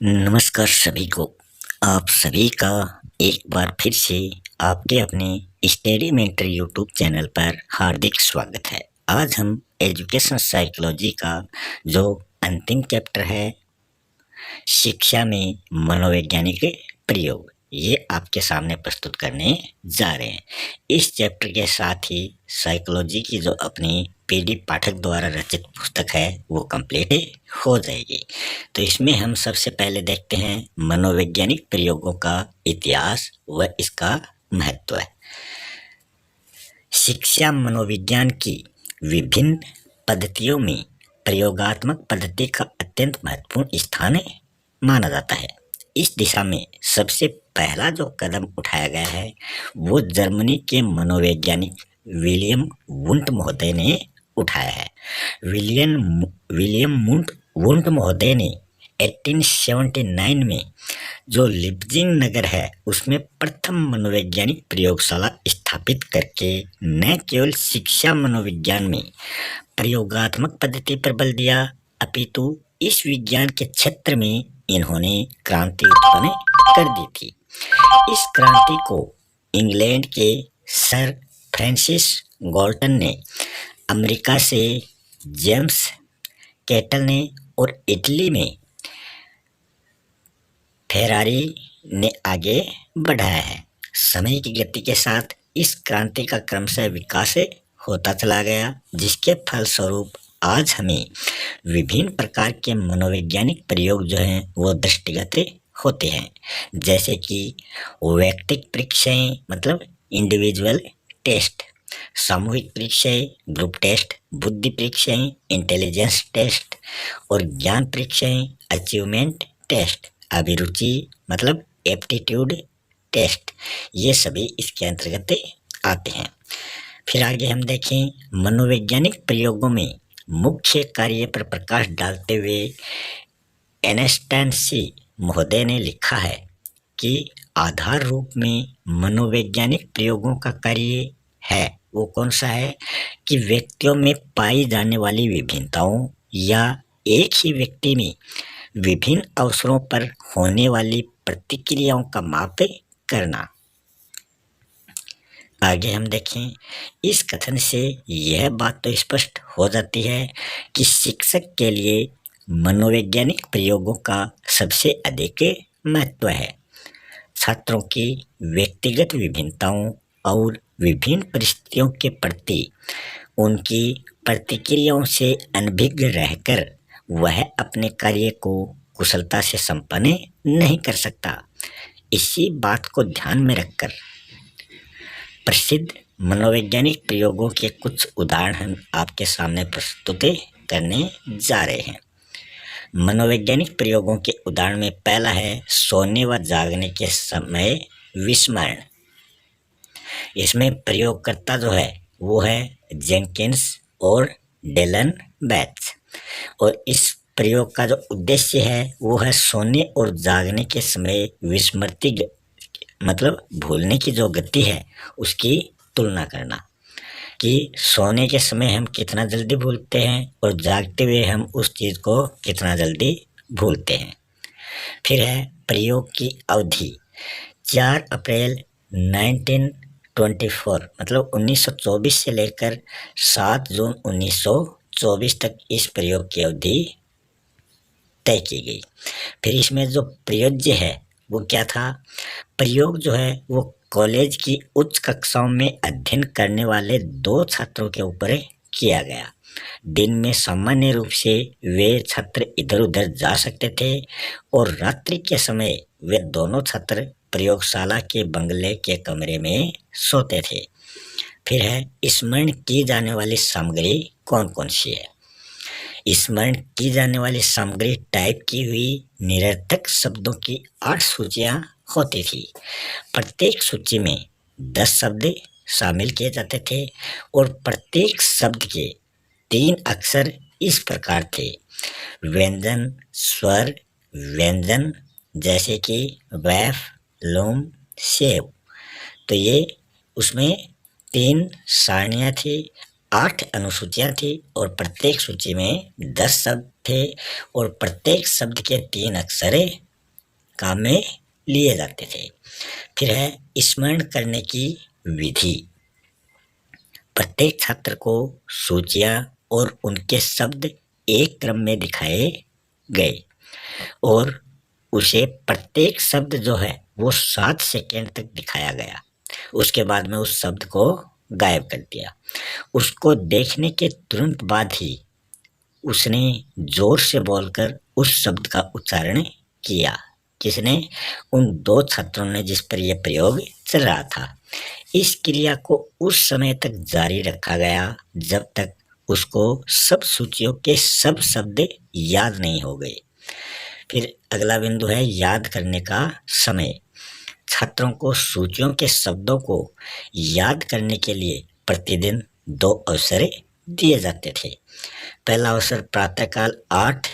नमस्कार सभी को। आप सभी का एक बार फिर से आपके अपने स्टडी मेंटर यूट्यूब चैनल पर हार्दिक स्वागत है। आज हम एजुकेशन साइकोलॉजी का जो अंतिम चैप्टर है, शिक्षा में मनोवैज्ञानिक प्रयोग, ये आपके सामने प्रस्तुत करने जा रहे हैं। इस चैप्टर के साथ ही साइकोलॉजी की जो अपनी पीडी पाठक द्वारा रचित पुस्तक है वो कंप्लीट हो जाएगी। तो इसमें हम सबसे पहले देखते हैं मनोवैज्ञानिक प्रयोगों का इतिहास व इसका महत्व है। शिक्षा मनोविज्ञान की विभिन्न पद्धतियों में प्रयोगात्मक पद्धति का अत्यंत महत्वपूर्ण स्थान माना जाता है। इस दिशा में सबसे पहला जो कदम उठाया गया है वो जर्मनी के मनोवैज्ञानिक विलियम वुंट महोदय ने उठाया है। विलियम वुंट महोदय ने 1879 में जो लिप्जिंग नगर है उसमें प्रथम मनोवैज्ञानिक प्रयोगशाला स्थापित करके न केवल शिक्षा मनोविज्ञान में प्रयोगात्मक पद्धति पर बल दिया, अपितु इस विज्ञान के क्षेत्र में इन्होंने क्रांति उत्पन्न कर दी थी। इस क्रांति को इंग्लैंड के सर फ्रांसिस गॉल्टन ने, अमेरिका से जेम्स कैटल ने और इटली में फेरारी ने आगे बढ़ाया है। समय की गति के साथ इस क्रांति का क्रमशः विकास होता चला गया, जिसके फलस्वरूप आज हमें विभिन्न प्रकार के मनोवैज्ञानिक प्रयोग जो हैं वो दृष्टिगत होते हैं, जैसे कि वैयक्तिक परीक्षाएं मतलब इंडिविजुअल टेस्ट, सामूहिक परीक्षाएं ग्रुप टेस्ट, बुद्धि परीक्षाएं इंटेलिजेंस टेस्ट और ज्ञान परीक्षाएं अचीवमेंट टेस्ट, अभिरुचि मतलब एप्टीट्यूड टेस्ट, ये सभी इसके अंतर्गत आते हैं। फिर आगे हम देखें मनोवैज्ञानिक प्रयोगों में मुख्य कार्य पर प्रकाश डालते हुए एनेस्टेंसी महोदय ने लिखा है कि आधार रूप में मनोवैज्ञानिक प्रयोगों का कार्य है वो कौन सा है कि व्यक्तियों में पाई जाने वाली विभिन्नताओं या एक ही व्यक्ति में विभिन्न अवसरों पर होने वाली प्रतिक्रियाओं का माप करना। आगे हम देखें, इस कथन से यह बात तो स्पष्ट हो जाती है कि शिक्षक के लिए मनोवैज्ञानिक प्रयोगों का सबसे अधिक महत्व है। छात्रों की व्यक्तिगत विभिन्नताओं और विभिन्न परिस्थितियों के प्रति उनकी प्रतिक्रियाओं से अनभिज्ञ रहकर वह अपने कार्य को कुशलता से संपन्न नहीं कर सकता। इसी बात को ध्यान में रखकर प्रसिद्ध मनोवैज्ञानिक प्रयोगों के कुछ उदाहरण हम आपके सामने प्रस्तुत करने जा रहे हैं। मनोवैज्ञानिक प्रयोगों के उदाहरण में पहला है सोने व जागने के समय विस्मरण। इसमें प्रयोगकर्ता जो है वो है जेनकिंस और डेलन बैच, और इस प्रयोग का जो उद्देश्य है वो है सोने और जागने के समय विस्मृति मतलब भूलने की जो गति है उसकी तुलना करना, कि सोने के समय हम कितना जल्दी भूलते हैं और जागते हुए हम उस चीज़ को कितना जल्दी भूलते हैं। फिर है प्रयोग की अवधि। 4 अप्रैल 1924 मतलब 1924 से लेकर 7 जून 1924 तक इस प्रयोग की अवधि तय की गई। फिर इसमें जो प्रयोज्य है वो क्या था, प्रयोग जो है वो कॉलेज की उच्च कक्षाओं में अध्ययन करने वाले 2 छात्रों के ऊपर किया गया। दिन में सामान्य रूप से वे छात्र इधर उधर जा सकते थे और रात्रि के समय वे दोनों छात्र प्रयोगशाला के बंगले के कमरे में सोते थे। फिर है स्मरण की जाने वाली सामग्री कौन कौन सी है। स्मरण की जाने वाली सामग्री टाइप की हुई निरर्थक शब्दों की 8 सूचियां होती थी। प्रत्येक सूची में 10 शब्द शामिल किए जाते थे और प्रत्येक शब्द के 3 अक्षर इस प्रकार थे, व्यंजन, स्वर, व्यंजन, जैसे कि वैफ, लोम, सेव। तो ये उसमें 3 सारणियाँ थी, 8 अनुसूचियाँ थी और प्रत्येक सूची में 10 शब्द थे और प्रत्येक शब्द के 3 अक्षर काम में लिए जाते थे। फिर है स्मरण करने की विधि। प्रत्येक छात्र को सूचियां और उनके शब्द एक क्रम में दिखाए गए और उसे प्रत्येक शब्द जो है वो 7 सेकेंड तक दिखाया गया। उसके बाद में उस शब्द को गायब कर दिया। उसको देखने के तुरंत बाद ही उसने जोर से बोलकर उस शब्द का उच्चारण किया। किसने? उन 2 छात्रों ने जिस पर यह प्रयोग चल रहा था। इस क्रिया को उस समय तक जारी रखा गया जब तक उसको सब सूचियों के सब शब्द याद नहीं हो गए। फिर अगला बिंदु है याद करने का समय। छात्रों को सूचियों के शब्दों को याद करने के लिए प्रतिदिन 2 अवसर दिए जाते थे। पहला अवसर प्रातःकाल 8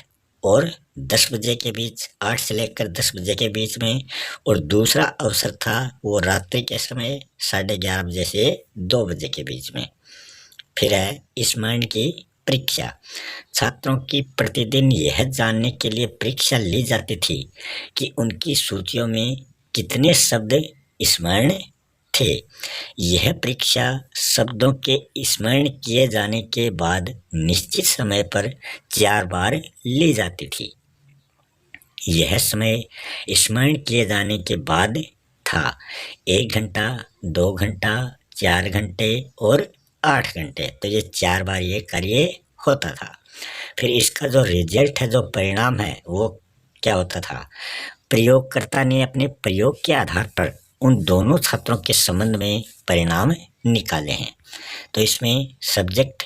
और 10 बजे के बीच, 8 से लेकर 10 बजे के बीच में, और दूसरा अवसर था वो रात्रि के समय 11:30 बजे से 2 बजे के बीच में। फिर है स्मरण की परीक्षा। छात्रों की प्रतिदिन यह जानने के लिए परीक्षा ली जाती थी कि उनकी सूचियों में कितने शब्द स्मरण थे। यह परीक्षा शब्दों के स्मरण किए जाने के बाद निश्चित समय पर 4 बार ली जाती थी। यह समय स्मरण किए जाने के बाद था 1 घंटा, 2 घंटा, 4 घंटे और 8 घंटे। तो ये 4 बार ये कार्य होता था। फिर इसका जो रिजल्ट है, जो परिणाम है, वो क्या होता था? प्रयोगकर्ता ने अपने प्रयोग के आधार पर उन दोनों छात्रों के संबंध में परिणाम निकाले हैं। तो इसमें सब्जेक्ट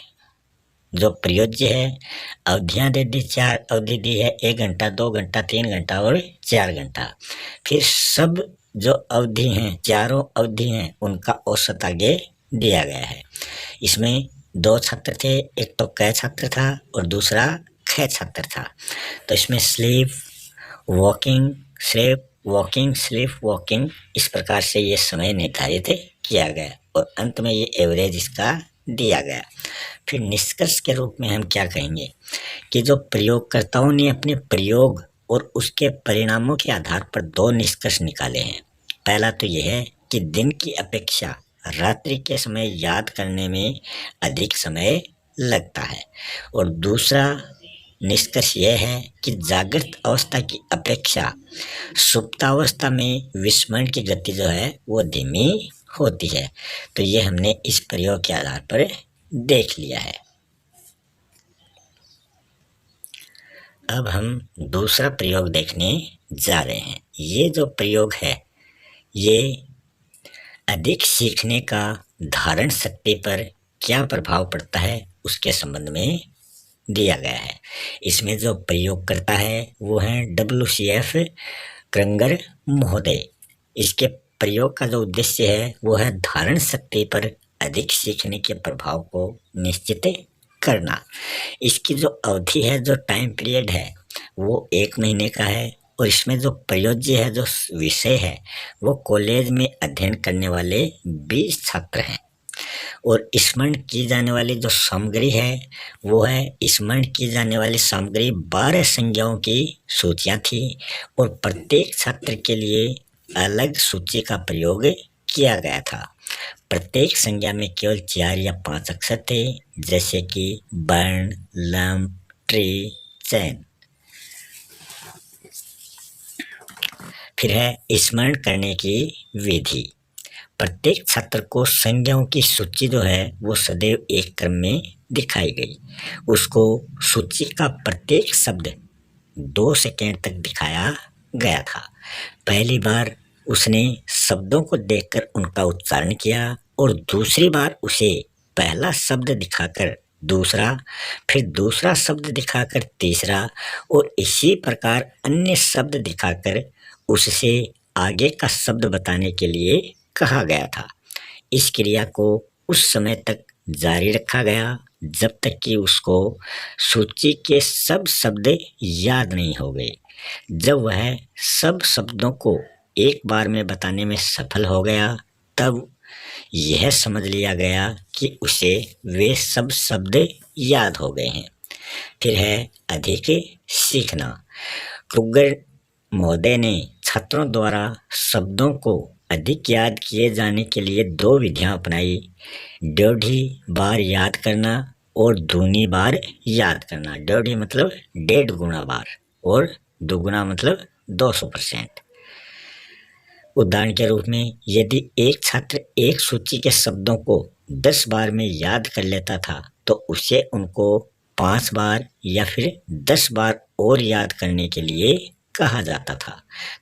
जो प्रयोज्य है, अवधियां दे दी, 4 अवधि दी है, 1 घंटा, 2 घंटा, 3 घंटा और 4 घंटा। फिर सब जो अवधि हैं, चारों अवधि हैं, उनका औसत आगे दिया गया है। इसमें 2 छात्र थे, एक तो क छात्र था और दूसरा ख छात्र था। तो इसमें स्लीप वॉकिंग, स्लीप वॉकिंग, इस प्रकार से ये समय निर्धारित किया गया और अंत में ये एवरेज इसका दिया गया। फिर निष्कर्ष के रूप में हम क्या कहेंगे कि जो प्रयोगकर्ताओं ने अपने प्रयोग और उसके परिणामों के आधार पर 2 निष्कर्ष निकाले हैं। पहला तो यह है कि दिन की अपेक्षा रात्रि के समय याद करने में अधिक समय लगता है, और दूसरा निष्कर्ष यह है कि जागृत अवस्था की अपेक्षा सुप्तावस्था में विस्मरण की गति जो है वो धीमी होती है। तो ये हमने इस प्रयोग के आधार पर देख लिया है। अब हम दूसरा प्रयोग देखने जा रहे हैं। ये जो प्रयोग है ये अधिक सीखने का धारण शक्ति पर क्या प्रभाव पड़ता है उसके संबंध में दिया गया है। इसमें जो प्रयोग करता है वो है WCF क्रंगर महोदय। इसके प्रयोग का जो उद्देश्य है वो है धारण शक्ति पर अधिक सीखने के प्रभाव को निश्चित करना। इसकी जो अवधि है, जो टाइम पीरियड है, वो 1 महीने का है और इसमें जो प्रयोज्य है, जो विषय है, वो कॉलेज में अध्ययन करने वाले 20 छात्र हैं और स्मरण की जाने वाली जो सामग्री है वो है, स्मरण की जाने वाली सामग्री 12 संज्ञाओं की सूचियां थी और प्रत्येक छात्र के लिए अलग सूची का प्रयोग किया गया था। प्रत्येक संज्ञा में केवल 4 या 5 अक्षर थे, जैसे कि बर्न, लंप, ट्री, चैन। फिर है स्मरण करने की विधि। प्रत्येक छात्र को संज्ञाओं की सूची जो है वो सदैव एक क्रम में दिखाई गई। उसको सूची का प्रत्येक शब्द 2 सेकेंड तक दिखाया गया था। पहली बार उसने शब्दों को देखकर उनका उच्चारण किया और दूसरी बार उसे पहला शब्द दिखाकर दूसरा, फिर दूसरा शब्द दिखाकर तीसरा और इसी प्रकार अन्य शब्द दिखाकर उससे आगे का शब्द बताने के लिए कहा गया था। इस क्रिया को उस समय तक जारी रखा गया जब तक कि उसको सूची के सब शब्द याद नहीं हो गए। जब वह सब शब्दों को एक बार में बताने में सफल हो गया तब यह समझ लिया गया कि उसे वे सब शब्द याद हो गए हैं। फिर है अधिक सीखना। क्रुगर महोदय ने छात्रों द्वारा शब्दों को अधिक याद किए जाने के लिए दो विधियां अपनाई। डेढ़ी बार याद करना और दूनी बार याद करना। डेढ़ी मतलब 1.5 गुना बार और दुगुना मतलब 200%। उदाहरण के रूप में यदि एक छात्र एक सूची के शब्दों को 10 बार में याद कर लेता था तो उसे उनको 5 बार या फिर 10 बार और याद करने के लिए कहा जाता था।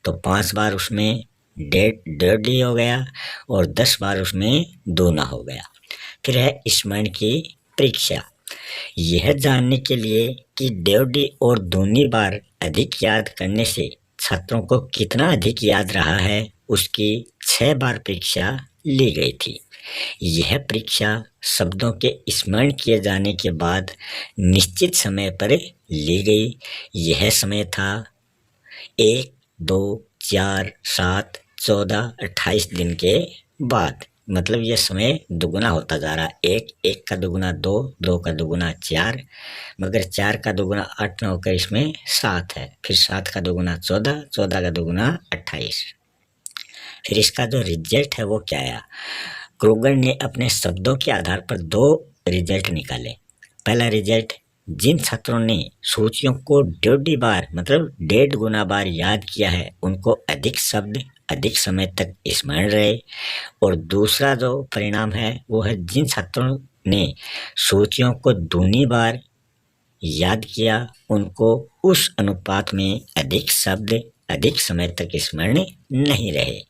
तो 5 बार उसमें डेढ़ हो गया और 10 बार उसमें दूना हो गया। फिर है स्मरण की परीक्षा। यह जानने के लिए कि डेढ़ी और दूनी बार अधिक याद करने से छात्रों को कितना अधिक याद रहा है, उसकी 6 बार परीक्षा ली गई थी। यह परीक्षा शब्दों के स्मरण किए जाने के बाद निश्चित समय पर ली गई। यह समय था 1, 2, 4, 7, 14, 28 दिन के बाद। मतलब यह समय दुगुना होता जा रहा। 1 का दुगुना 2, 2 का दुगुना 4, मगर 4 का दुगुना 8 न होकर इसमें 7 है। फिर 7 का दुगुना 14, 14 का दुगुना 28। फिर इसका जो रिजल्ट है वो क्या आया? क्रूगर ने अपने शब्दों के आधार पर 2 रिजल्ट निकाले। पहला रिजल्ट, जिन छात्रों ने सूचियों को 1.5 बार मतलब 1.5 गुना बार याद किया है उनको अधिक शब्द अधिक समय तक स्मरण रहे। और दूसरा जो परिणाम है वो है जिन छात्रों ने सूचियों को दूनी बार याद किया उनको उस अनुपात में अधिक शब्द अधिक समय तक स्मरण नहीं रहे।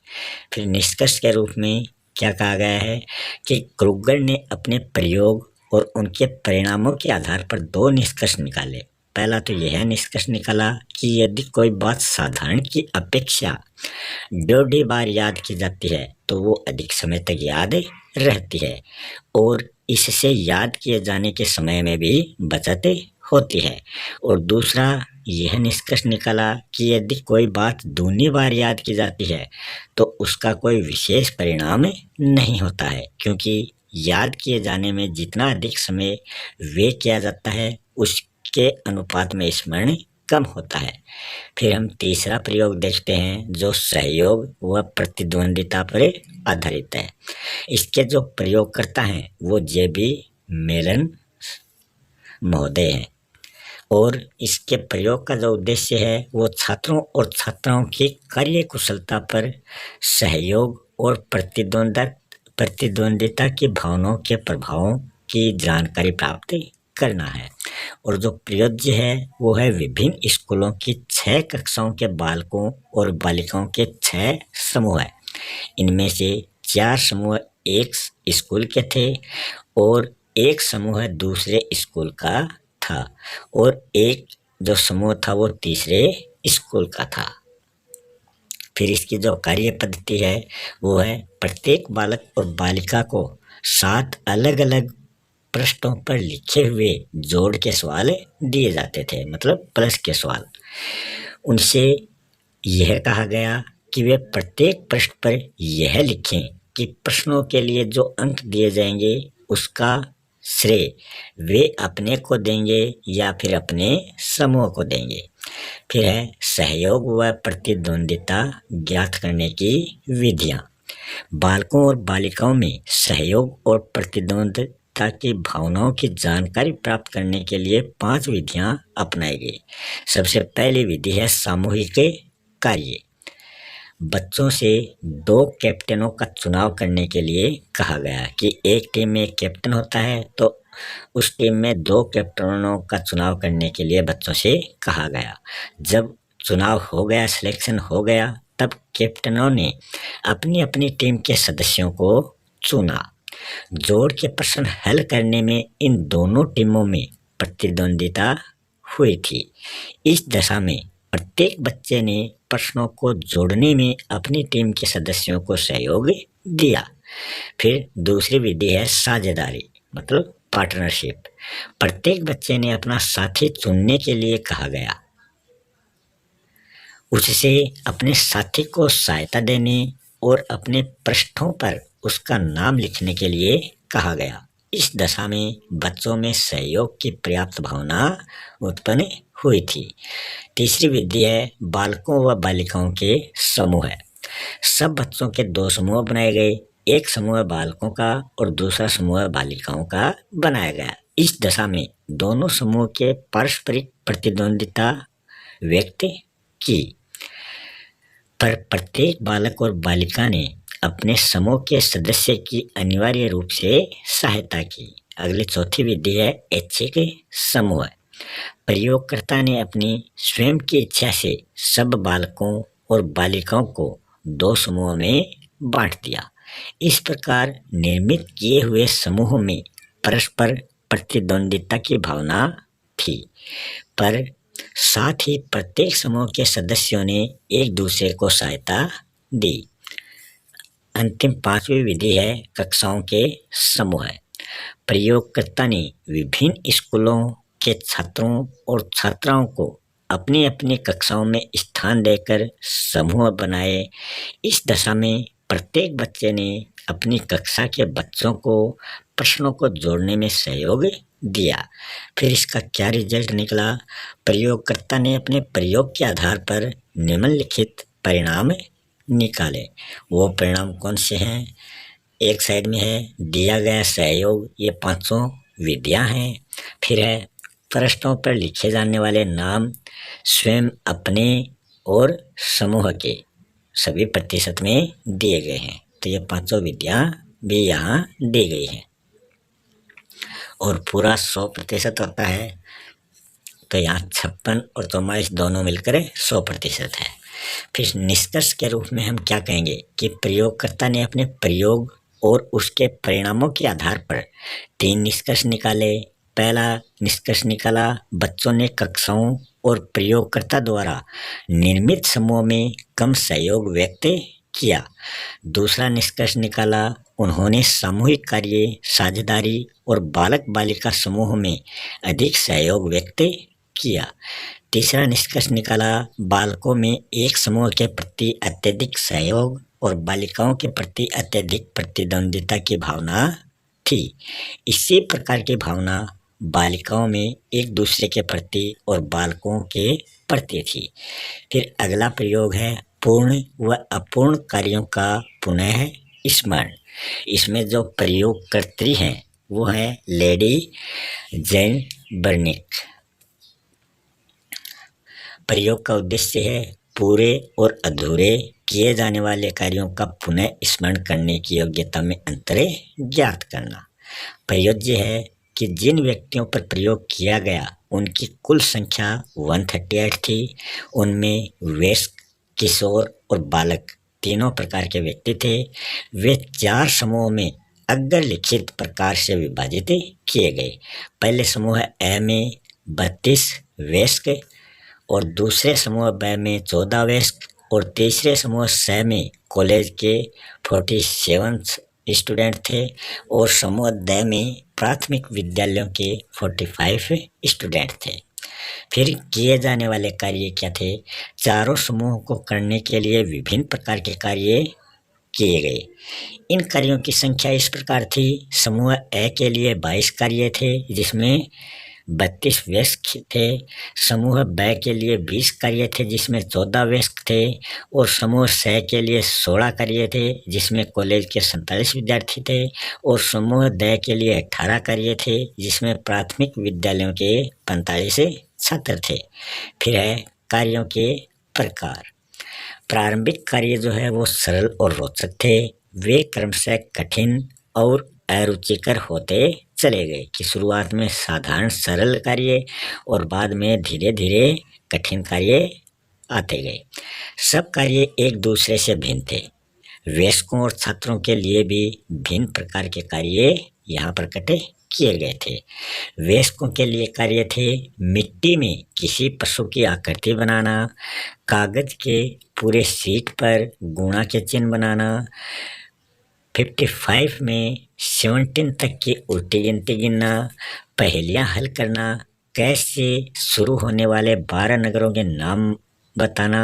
फिर निष्कर्ष के रूप में क्या कहा गया है कि क्रूगर ने अपने प्रयोग और उनके परिणामों के आधार पर 2 निष्कर्ष निकाले। पहला तो यह निष्कर्ष निकाला कि यदि कोई बात साधारण की अपेक्षा 1.5 बार याद की जाती है तो वो अधिक समय तक याद रहती है और इससे याद किए जाने के समय में भी बचत होती है। और दूसरा यह निष्कर्ष निकाला कि यदि कोई बात दूनी बार याद की जाती है तो उसका कोई विशेष परिणाम नहीं होता है, क्योंकि याद किए जाने में जितना अधिक समय व्यय किया जाता है उसके अनुपात में स्मरण कम होता है। फिर हम तीसरा प्रयोग देखते हैं जो सहयोग व प्रतिद्वंदिता पर आधारित है। इसके जो प्रयोगकर्ता हैं वो जे.बी. मेलन महोदय हैं और इसके प्रयोग का जो उद्देश्य है वो छात्रों और छात्राओं की कार्य कुशलता पर सहयोग और प्रतिद्वंदिता की भावनाओं के प्रभावों की जानकारी प्राप्त करना है। और जो प्रयोज्य है वो है विभिन्न स्कूलों की 6 कक्षाओं के बालकों और बालिकाओं के 6 समूह है। इनमें से 4 समूह एक स्कूल के थे और एक समूह दूसरे स्कूल का था और एक जो समूह था वो तीसरे स्कूल का था। फिर इसकी जो कार्य पद्धति है वो है प्रत्येक बालक और बालिका को 7 अलग अलग पृष्ठों पर लिखे हुए जोड़ के सवाल दिए जाते थे, मतलब प्लस के सवाल। उनसे यह कहा गया कि वे प्रत्येक पृष्ठ पर यह लिखें कि प्रश्नों के लिए जो अंक दिए जाएंगे उसका श्रेय वे अपने को देंगे या फिर अपने समूह को देंगे। फिर है सहयोग व प्रतिद्वंदिता ज्ञात करने की विधियां। बालकों और बालिकाओं में सहयोग और प्रतिद्वंदिता की भावनाओं की जानकारी प्राप्त करने के लिए 5 विधियां अपनाई गई। सबसे पहली विधि है सामूहिक कार्य। बच्चों से 2 कैप्टनों का चुनाव करने के लिए कहा गया कि एक टीम में कैप्टन होता है तो उस टीम में 2 कैप्टनों का चुनाव करने के लिए बच्चों से कहा गया। जब चुनाव हो गया, सिलेक्शन हो गया, तब कैप्टनों ने अपनी अपनी टीम के सदस्यों को चुना। जोड़ के प्रश्न हल करने में इन दोनों टीमों में प्रतिद्वंदिता हुई थी। इस दशा में प्रत्येक बच्चे ने प्रश्नों को जोड़ने में अपनी टीम के सदस्यों को सहयोग दिया। फिर दूसरी विधि है साझेदारी, मतलब पार्टनरशिप। प्रत्येक बच्चे ने अपना साथी चुनने के लिए कहा गया। उससे अपने साथी को सहायता देने और अपने पृष्ठों पर उसका नाम लिखने के लिए कहा गया। इस दशा में बच्चों में सहयोग की पर्याप्त भावना उत्पन्न हुई थी। तीसरी विधि है बालकों व बालिकाओं के समूह है। सब बच्चों के दो समूह बनाए गए, एक समूह बालकों का और दूसरा समूह बालिकाओं का बनाया गया। इस दशा में दोनों समूह के पारस्परिक प्रतिद्वंदिता व्यक्त की, पर प्रत्येक बालक और बालिका ने अपने समूह के सदस्य की अनिवार्य रूप से सहायता की। अगली चौथी विधि है ऐच्छिक समूह। प्रयोगकर्ता ने अपनी स्वयं की इच्छा से सब बालकों और बालिकाओं को दो समूहों में बांट दिया। इस प्रकार निर्मित किए हुए समूह में परस्पर प्रतिद्वंदिता की भावना थी, पर साथ ही प्रत्येक समूह के सदस्यों ने एक दूसरे को सहायता दी। अंतिम पांचवी विधि है कक्षाओं के समूह। प्रयोगकर्ता ने विभिन्न स्कूलों के छात्रों और छात्राओं को अपनी अपनी कक्षाओं में स्थान देकर समूह बनाए। इस दशा में प्रत्येक बच्चे ने अपनी कक्षा के बच्चों को प्रश्नों को जोड़ने में सहयोग दिया। फिर इसका क्या रिजल्ट निकला? प्रयोगकर्ता ने अपने प्रयोग के आधार पर निम्नलिखित परिणाम निकाले। वो परिणाम कौन से हैं? एक साइड में है दिया गया सहयोग, ये पांचों विधियां हैं। फिर है पृष्ठों पर लिखे जाने वाले नाम स्वयं अपने और समूह के सभी प्रतिशत में दिए गए हैं। तो ये पांचों विधियां भी यहाँ दी गई हैं और पूरा 100% होता है। तो यहाँ 56 और 44 दोनों मिलकर 100% है। फिर निष्कर्ष के रूप में हम क्या कहेंगे कि प्रयोगकर्ता ने अपने प्रयोग और उसके परिणामों के आधार पर 3 निष्कर्ष निकाले। पहला निष्कर्ष निकाला बच्चों ने कक्षाओं और प्रयोगकर्ता द्वारा निर्मित समूह में कम सहयोग व्यक्त किया। दूसरा निष्कर्ष निकाला उन्होंने सामूहिक कार्य, साझेदारी और बालक बालिका समूह में अधिक सहयोग व्यक्त किया। तीसरा निष्कर्ष निकाला बालकों में एक समूह के प्रति अत्यधिक सहयोग और बालिकाओं के प्रति अत्यधिक प्रतिद्वंदिता की भावना थी। इसी प्रकार की भावना बालिकाओं में एक दूसरे के प्रति और बालकों के प्रति थी। फिर अगला प्रयोग है पूर्ण व अपूर्ण कार्यों का पुनः स्मरण। इसमें जो प्रयोगकर्त्री हैं वो है लेडी जेन बर्निक। प्रयोग का उद्देश्य है पूरे और अधूरे किए जाने वाले कार्यों का पुनः स्मरण करने की योग्यता में अंतर ज्ञात करना। प्रयोज्य है कि जिन व्यक्तियों पर प्रयोग किया गया उनकी कुल संख्या 138 थी। उनमें वयस्क, किशोर और बालक तीनों प्रकार के व्यक्ति थे। वे 4 समूहों में अग्रलिखित प्रकार से विभाजित किए गए। पहले समूह ए में 32 वयस्क और दूसरे समूह ब में 14 वयस्क और तीसरे समूह स में कॉलेज के 47 स्टूडेंट थे और समूह द में प्राथमिक विद्यालयों के 45 स्टूडेंट थे। फिर किए जाने वाले कार्य क्या थे? चारों समूहों को करने के लिए विभिन्न प्रकार के कार्य किए गए। इन कार्यों की संख्या इस प्रकार थी। समूह ए के लिए 22 कार्य थे जिसमें 32 वयस्क थे। समूह ब के लिए 20 कार्य थे जिसमें 14 वयस्क थे और समूह स के लिए 16 कार्य थे जिसमें कॉलेज के 47 विद्यार्थी थे और समूह द के लिए 18 कार्य थे जिसमें प्राथमिक विद्यालयों के 45 छात्र थे। फिर है कार्यों के प्रकार। प्रारंभिक कार्य जो है वो सरल और रोचक थे। वे क्रमशः कठिन और अरुचिकर होते चले गए कि शुरुआत में साधारण सरल कार्य और बाद में धीरे धीरे कठिन कार्य आते गए। सब कार्य एक दूसरे से भिन्न थे। वयस्कों और छात्रों के लिए भी भिन्न प्रकार के कार्य यहाँ प्रकट किए गए थे। वयस्कों के लिए कार्य थे मिट्टी में किसी पशु की आकृति बनाना, कागज के पूरे शीट पर गुणा के चिन्ह बनाना, 55 में 17 तक की उल्टी गिनती गिनना, पहेलियां हल करना, कैसे शुरू होने वाले 12 नगरों के नाम बताना,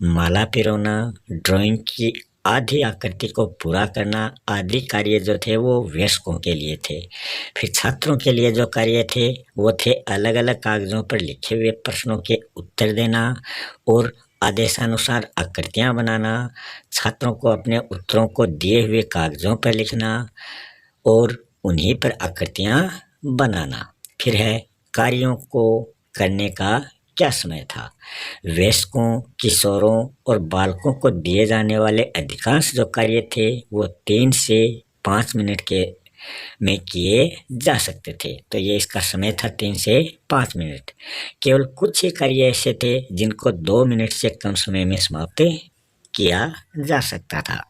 माला पिरोना, ड्राइंग की आधी आकृति को पूरा करना, आदि कार्य जो थे वो वयस्कों के लिए थे। फिर छात्रों के लिए जो कार्य थे वो थे अलग अलग कागजों पर लिखे हुए प्रश्नों के उत्तर देना और आदेशानुसार आकृतियां बनाना, छात्रों को अपने उत्तरों को दिए हुए कागजों पर लिखना और उन्हीं पर आकृतियां बनाना। फिर है कार्यों को करने का क्या समय था। वयस्कों, किशोरों और बालकों को दिए जाने वाले अधिकांश जो कार्य थे वो 3 से 5 मिनट के में किए जा सकते थे। तो ये इसका समय था 3 से 5 मिनट। केवल कुछ ही कार्य ऐसे थे जिनको 2 मिनट से कम समय में समाप्त किया जा सकता था।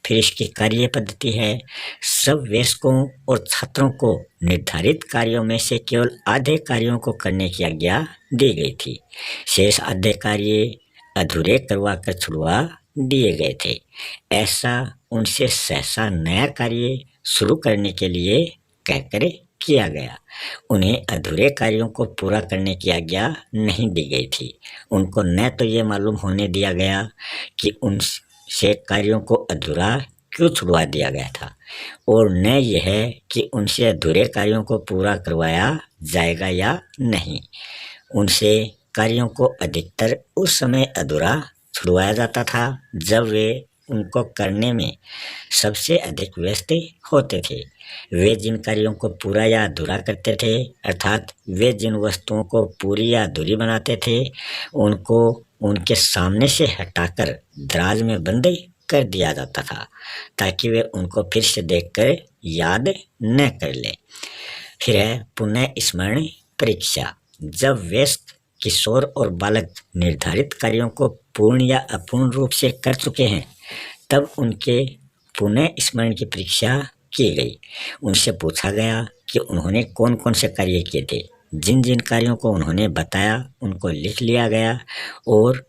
फिर इसकी कार्य पद्धति है। सब वयस्कों और छात्रों को निर्धारित कार्यों में से केवल आधे कार्यों को करने की आज्ञा दी गई थी। शेष आधे कार्य अधूरे करवा कर छुड़वा दिए गए थे। ऐसा उनसे सहसा नया कार्य शुरू करने के लिए कहकर किया गया। उन्हें अधूरे कार्यों को पूरा करने की आज्ञा नहीं दी गई थी। उनको न तो ये मालूम होने दिया गया कि उनसे कार्यों को अधूरा क्यों छुड़वा दिया गया था और न यह कि उनसे अधूरे कार्यों को पूरा करवाया जाएगा या नहीं। उनसे कार्यों को अधिकतर उस समय अधूरा छुड़वाया जाता था जब वे उनको करने में सबसे अधिक व्यस्त होते थे। वे जिन कार्यों को पूरा या अधूरा करते थे, अर्थात वे जिन वस्तुओं को पूरी या अधूरी बनाते थे, उनको उनके सामने से हटाकर दराज में बंद कर दिया जाता था ताकि वे उनको फिर से देखकर याद न कर लें। फिर है पुनः स्मरण परीक्षा। जब वयस्क, किशोर और बालक निर्धारित कार्यों को पूर्ण या अपूर्ण रूप से कर चुके हैं तब उनके पुनः स्मरण की परीक्षा की गई। उनसे पूछा गया कि उन्होंने कौन कौन से कार्य किए थे। जिन जिन कार्यों को उन्होंने बताया उनको लिख लिया गया और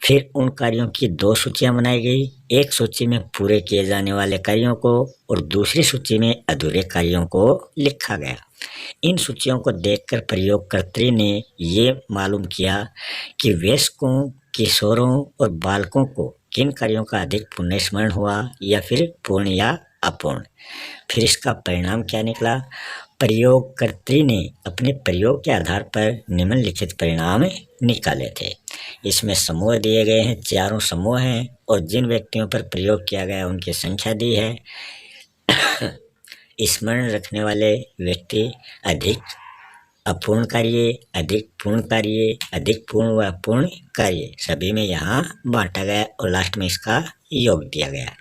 फिर उन कार्यों की 2 सूचियां बनाई गई। एक सूची में पूरे किए जाने वाले कार्यों को और दूसरी सूची में अधूरे कार्यों को लिखा गया। इन सूचियों को देखकर प्रयोगकर्त्री ने ये मालूम किया कि वयस्कों, किशोरों और बालकों को किन कार्यों का अधिक पुनः स्मरण हुआ या फिर पूर्ण या अपूर्ण। फिर इसका परिणाम क्या निकला। प्रयोगकर्त्री ने अपने प्रयोग के आधार पर निम्नलिखित परिणाम निकाले थे। इसमें समूह दिए गए हैं, 4 समूह हैं और जिन व्यक्तियों पर प्रयोग किया गया उनकी संख्या दी है। स्मरण रखने वाले व्यक्ति अधिक अपूर्ण कार्य, अधिक पूर्ण कार्य, अधिक पूर्ण व अपूर्ण कार्य सभी में यहाँ बांटा गया और लास्ट में इसका योग दिया गया।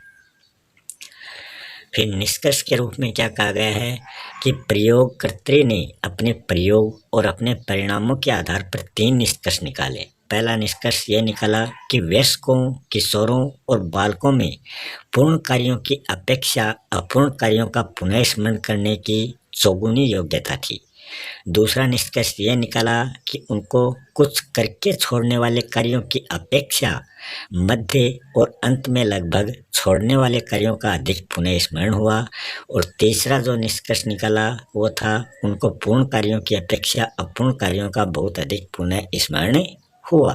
फिर निष्कर्ष के रूप में क्या कहा गया है कि प्रयोगकर्त्री ने अपने प्रयोग और अपने परिणामों के आधार पर 3 निष्कर्ष निकाले। पहला निष्कर्ष ये निकाला कि वयस्कों, किशोरों और बालकों में पूर्ण कार्यों की अपेक्षा अपूर्ण कार्यों का पुनः स्मरण करने की चौगुनी योग्यता थी। दूसरा निष्कर्ष ये निकाला कि उनको कुछ करके छोड़ने वाले कार्यों की अपेक्षा मध्य और अंत में लगभग छोड़ने वाले कार्यों का अधिक पुनः स्मरण हुआ। और तीसरा जो निष्कर्ष निकाला वो था उनको पूर्ण कार्यों की अपेक्षा अपूर्ण कार्यों का बहुत अधिक पुनः स्मरण हुआ।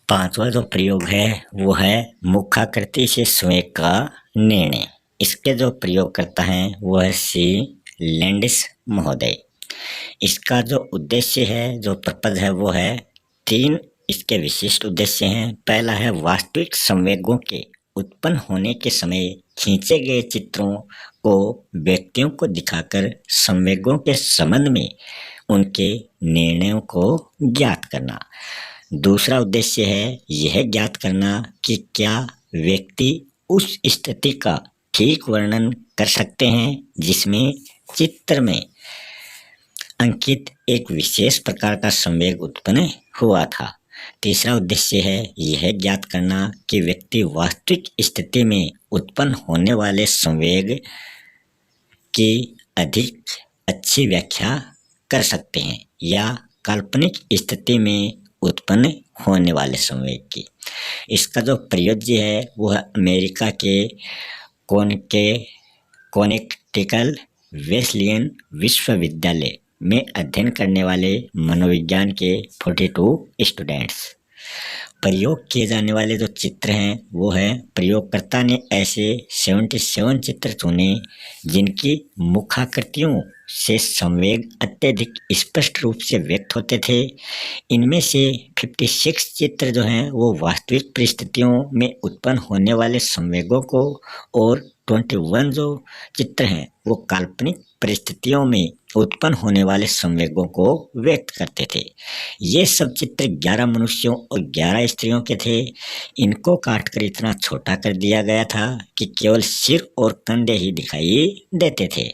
5वां जो प्रयोग है वो है मुखाकृति से स्वयं का निर्णय। इसके जो प्रयोगकर्ता हैं वो है सी लैंडिस महोदय। इसका जो उद्देश्य है, जो पर्पज है वो है 3 इसके विशिष्ट उद्देश्य हैं। पहला है वास्तविक संवेगों के उत्पन्न होने के समय खींचे गए चित्रों को व्यक्तियों को दिखाकर संवेगों के संबंध में उनके निर्णयों को ज्ञात करना। दूसरा उद्देश्य है यह ज्ञात करना कि क्या व्यक्ति उस स्थिति का ठीक वर्णन कर सकते हैं जिसमें चित्र में अंकित एक विशेष प्रकार का संवेग उत्पन्न हुआ था। तीसरा उद्देश्य है यह ज्ञात करना कि व्यक्ति वास्तविक स्थिति में उत्पन्न होने वाले संवेग की अधिक अच्छी व्याख्या कर सकते हैं या काल्पनिक स्थिति में उत्पन्न होने वाले संवेग की। इसका जो प्रयोज्य है वह अमेरिका के कॉनेक्टिकट वेस्लियन विश्वविद्यालय में अध्ययन करने वाले मनोविज्ञान के 42 स्टूडेंट्स प्रयोग किए जाने वाले जो चित्र हैं वो है, प्रयोगकर्ता ने ऐसे 77 चित्र चुने जिनकी मुखाकृतियों से संवेग अत्यधिक स्पष्ट रूप से व्यक्त होते थे। इनमें से 56 चित्र जो हैं वो वास्तविक परिस्थितियों में उत्पन्न होने वाले संवेगों को, और 21 जो चित्र हैं वो काल्पनिक परिस्थितियों में उत्पन्न होने वाले संवेगों को व्यक्त करते थे। ये सब चित्र 11 मनुष्यों और 11 स्त्रियों के थे। इनको काटकर इतना छोटा कर दिया गया था कि केवल सिर और कंधे ही दिखाई देते थे।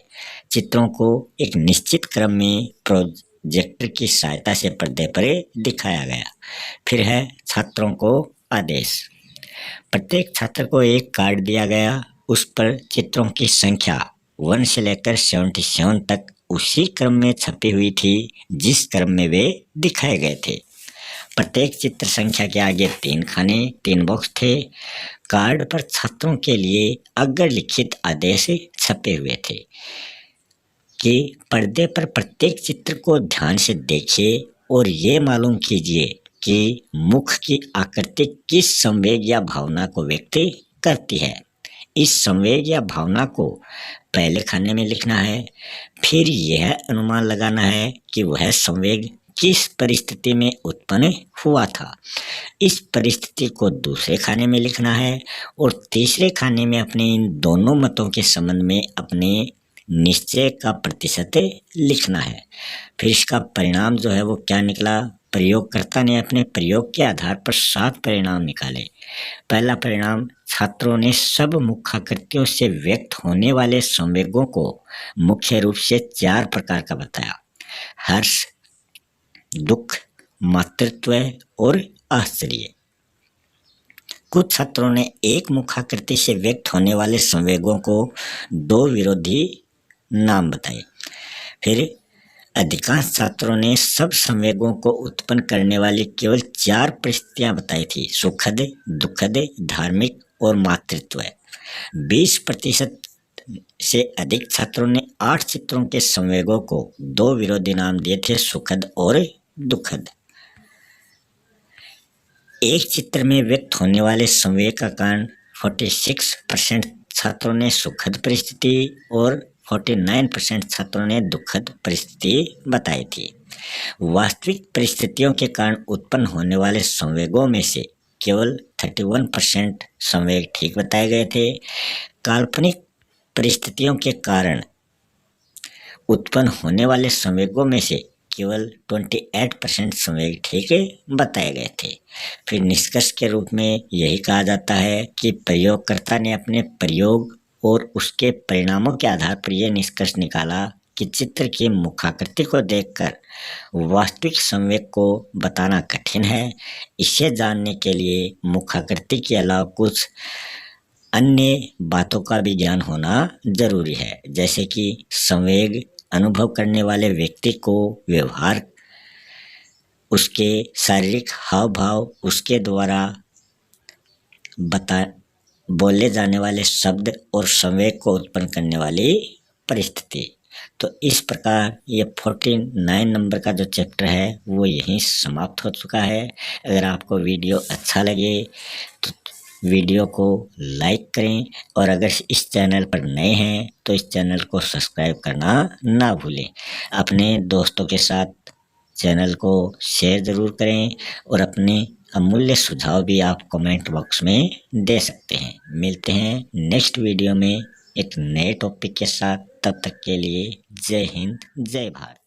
चित्रों को एक निश्चित क्रम में प्रोजेक्टर की सहायता से पर्दे पर दिखाया गया। फिर है छात्रों को आदेश। प्रत्येक छात्र को एक कार्ड दिया गया, उस पर चित्रों की संख्या 1 से लेकर 77 तक उसी क्रम में छपी हुई थी जिस क्रम में वे दिखाए गए थे। प्रत्येक चित्र संख्या के आगे 3 खाने, 3 बॉक्स थे। कार्ड पर छात्रों के लिए अग्र लिखित आदेश छपे हुए थे कि पर्दे पर प्रत्येक चित्र को ध्यान से देखिए और ये मालूम कीजिए कि मुख की आकृति किस संवेग या भावना को व्यक्त करती है। इस संवेग या भावना को पहले खाने में लिखना है। फिर यह अनुमान लगाना है कि वह संवेग किस परिस्थिति में उत्पन्न हुआ था। इस परिस्थिति को दूसरे खाने में लिखना है और तीसरे खाने में अपने इन दोनों मतों के संबंध में अपने निश्चय का प्रतिशत लिखना है। फिर इसका परिणाम जो है वो क्या निकला। प्रयोगकर्ता ने अपने प्रयोग के आधार पर 7 परिणाम निकाले। पहला परिणाम, छात्रों ने सब मुखाकृतियों से व्यक्त होने वाले संवेगों को मुख्य रूप से 4 प्रकार का बताया: हर्ष, दुख, मातृत्व और आश्चर्य। कुछ छात्रों ने एक मुखाकृति से व्यक्त होने वाले संवेगों को 2 विरोधी नाम बताए। फिर अधिकांश छात्रों ने सब संवेगों को उत्पन्न करने वाली केवल 4 परिस्थितियां बताई थी: सुखद, दुखद, धार्मिक और मातृत्व। 20% से अधिक छात्रों ने 8 चित्रों के संवेगों को 2 विरोधी नाम दिए थे: सुखद और दुखद। एक चित्र में व्यक्त होने वाले संवेग का कारण 46% छात्रों ने सुखद परिस्थिति और 49% छात्रों ने दुखद परिस्थिति बताई थी। वास्तविक परिस्थितियों के कारण उत्पन्न होने वाले संवेगों में से केवल 31% संवेग ठीक बताए गए थे। काल्पनिक परिस्थितियों के कारण उत्पन्न होने वाले संवेगों में से केवल 28% संवेग ठीक बताए गए थे। फिर निष्कर्ष के रूप में यही कहा जाता है कि प्रयोगकर्ता ने अपने प्रयोग और उसके परिणामों के आधार पर यह निष्कर्ष निकाला कि चित्र की मुखाकृति को देखकर वास्तविक संवेग को बताना कठिन है। इसे जानने के लिए मुखाकृति के अलावा कुछ अन्य बातों का भी ज्ञान होना जरूरी है, जैसे कि संवेग अनुभव करने वाले व्यक्ति को व्यवहार, उसके शारीरिक हाव भाव, उसके द्वारा बोले जाने वाले शब्द और संवेग को उत्पन्न करने वाली परिस्थिति। तो इस प्रकार ये 49 नंबर का जो चैप्टर है वो यहीं समाप्त हो चुका है। अगर आपको वीडियो अच्छा लगे तो वीडियो को लाइक करें, और अगर इस चैनल पर नए हैं तो इस चैनल को सब्सक्राइब करना ना भूलें। अपने दोस्तों के साथ चैनल को शेयर ज़रूर करें और अपने अमूल्य सुझाव भी आप कमेंट बॉक्स में दे सकते हैं। मिलते हैं नेक्स्ट वीडियो में एक नए टॉपिक के साथ। तब तक के लिए जय हिंद, जय भारत।